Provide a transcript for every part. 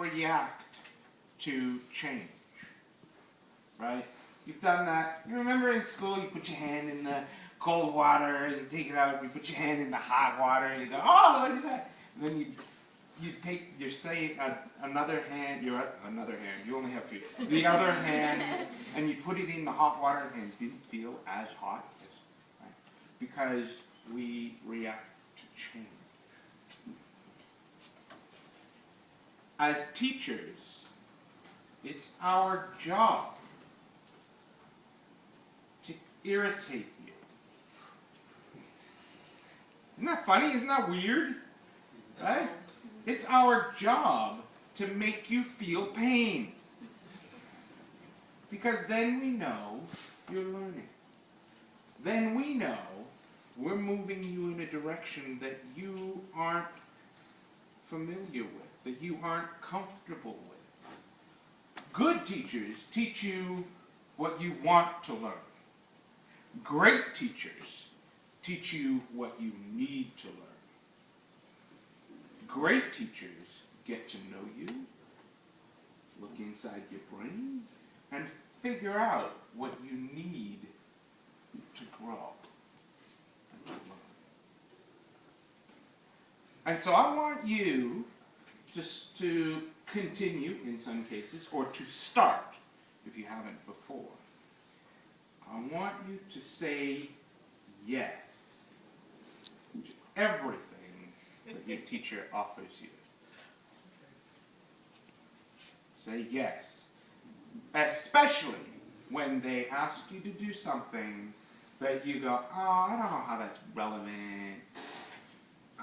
react to change, right? You've done that. You remember in school, you put your hand in the cold water, and you take it out, and you put your hand in the hot water, and you go, oh, look at that. And then you say another hand, you only have two, the other hand, and you put it in the hot water, and it didn't feel as hot, right? Because we react to change. As teachers, it's our job to irritate you. Isn't that funny? Isn't that weird? Right? It's our job to make you feel pain. Because then we know you're learning. Then we know we're moving you in a direction that you aren't familiar with, that you aren't comfortable with. Good teachers teach you what you want to learn. Great teachers teach you what you need to learn. Great teachers get to know you, look inside your brain, and figure out what you need to grow and to learn. And so I want you just to continue in some cases, or to start if you haven't before. I want you to say yes to everything that your teacher offers you. Say yes. Especially when they ask you to do something that you go, oh, I don't know how that's relevant.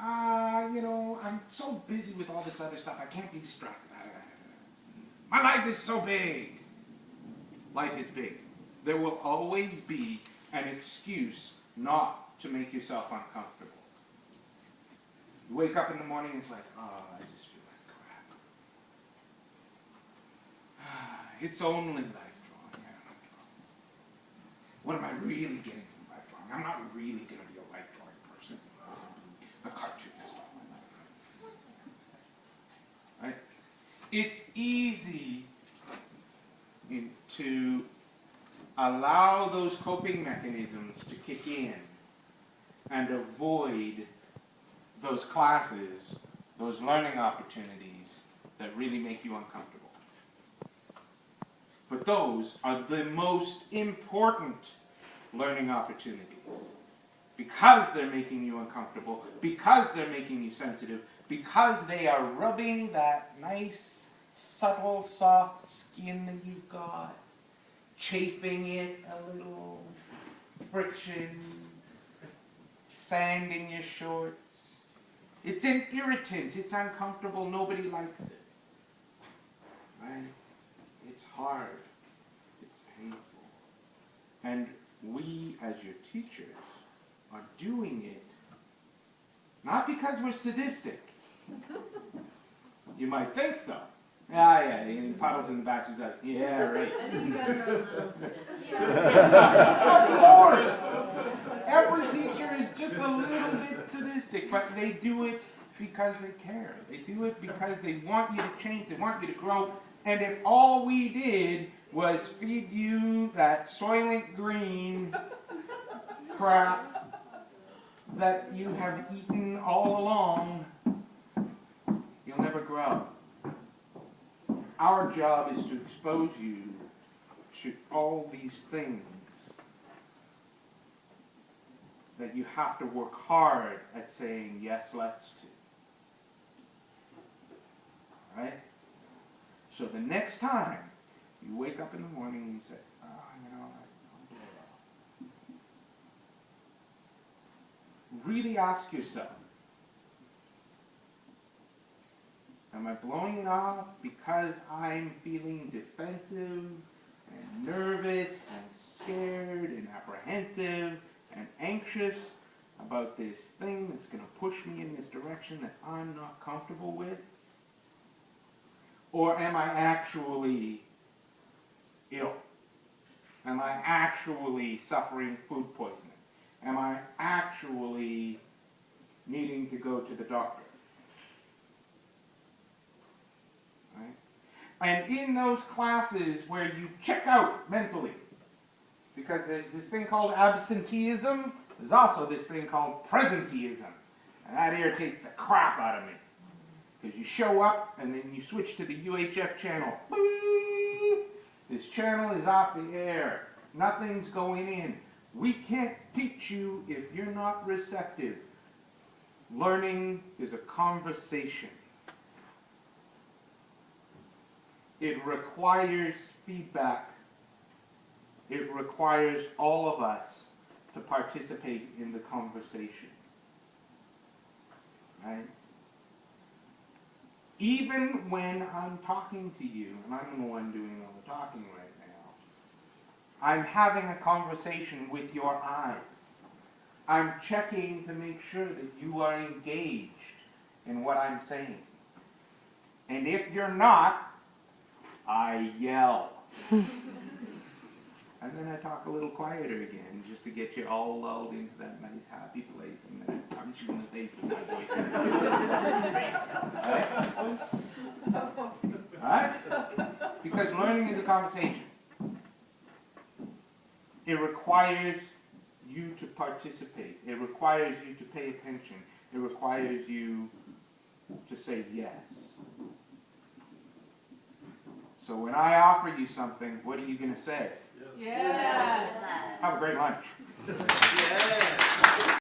I'm so busy with all this other stuff, I can't be distracted. My life is so big. Life is big. There will always be an excuse not to make yourself uncomfortable. You wake up in the morning and it's like, oh, I just feel like crap. It's only life drawing. What am I really getting from life drawing? I'm not really going to be a life drawing person. A cartoonist all my life. Right? It's easy to allow those coping mechanisms to kick in and avoid those classes, those learning opportunities that really make you uncomfortable. But those are the most important learning opportunities. Because they're making you uncomfortable, because they're making you sensitive, because they are rubbing that nice, subtle, soft skin that you've got, chafing it a little, friction, sand in your shorts. It's an irritant, it's uncomfortable, nobody likes it. Right? It's hard, it's painful. And we, as your teachers, are doing it not because we're sadistic. You might think so. Yeah, he puddles in the back, she's like, yeah, right. I think you guys are a little sadistic. Of course! Every teacher is just a little bit sadistic, but they do it because they care. They do it because they want you to change, they want you to grow, and if all we did was feed you that Soylent Green crap that you have eaten all along, you'll never grow. Our job is to expose you to all these things that you have to work hard at saying yes, let's to. Alright? So the next time you wake up in the morning and you say, oh, really ask yourself, am I blowing off because I'm feeling defensive and nervous and scared and apprehensive and anxious about this thing that's going to push me in this direction that I'm not comfortable with? Or am I actually ill? Am I actually suffering food poisoning? Am I actually needing to go to the doctor? Right? And in those classes where you check out mentally, because there's this thing called absenteeism, there's also this thing called presenteeism. And that irritates the crap out of me. Because you show up and then you switch to the UHF channel. Boop! This channel is off the air. Nothing's going in. We can't teach you if you're not receptive. Learning is a conversation. It requires feedback. It requires all of us to participate in the conversation. Right? Even when I'm talking to you, and I'm the one doing all the talking right now, I'm having a conversation with your eyes. I'm checking to make sure that you are engaged in what I'm saying. And if you're not, I yell. And then I talk a little quieter again, just to get you all lulled into that nice, happy place. And then I punch you in the face with my voice. All right? Because learning is a conversation. It requires you to participate. It requires you to pay attention. It requires you to say yes. So when I offer you something, what are you going to say? Yes. Have a great lunch. Yes.